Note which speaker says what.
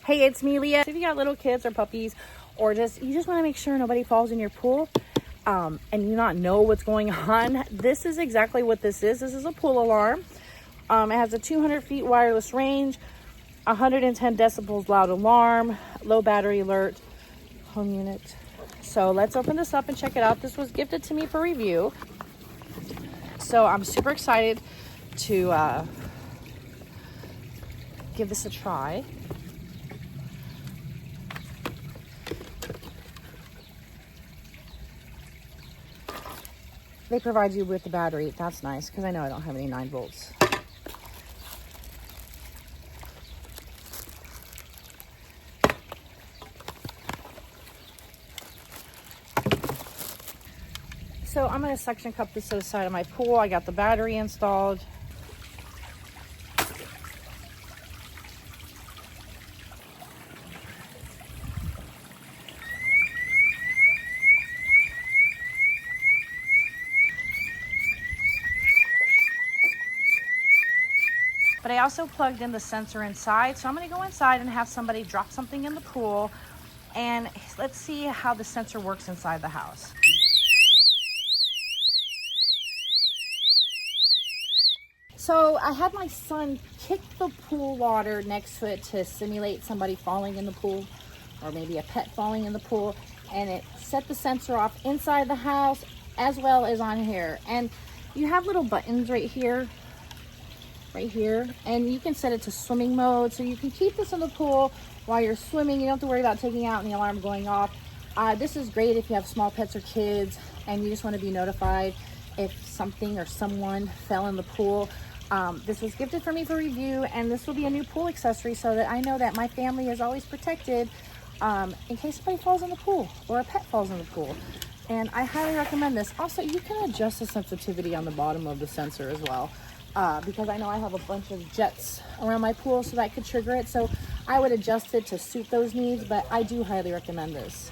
Speaker 1: Hey, it's me, Leah. If you got little kids or puppies, or you just want to make sure nobody falls in your pool, and you not know what's going on, this is exactly what this is. This is a pool alarm. It has a 200 feet wireless range, 110 decibels loud alarm, low battery alert, home unit. So let's open this up and check it out. This was gifted to me for review. So I'm super excited to give this a try. They provide you with the battery. That's nice because I know I don't have any 9 volts. So I'm going to suction cup this to the side of my pool. I got the battery installed. But I also plugged in the sensor inside. So I'm going to go inside and have somebody drop something in the pool. And let's see how the sensor works inside the house. So I had my son kick the pool water next to it to simulate somebody falling in the pool, or maybe a pet falling in the pool. And it set the sensor off inside the house as well as on here. And you have little buttons right here, and you can set it to swimming mode, so you can keep this in the pool while you're swimming. You don't have to worry about taking it out and the alarm going off. This is great if you have small pets or kids and you just want to be notified if something or someone fell in the pool. This was gifted for me for review, and this will be a new pool accessory so that I know that my family is always protected in case somebody falls in the pool or a pet falls in the pool. And I highly recommend this. Also, you can adjust the sensitivity on the bottom of the sensor as well. Because I know I have a bunch of jets around my pool, so that could trigger it. So I would adjust it to suit those needs, but I do highly recommend this.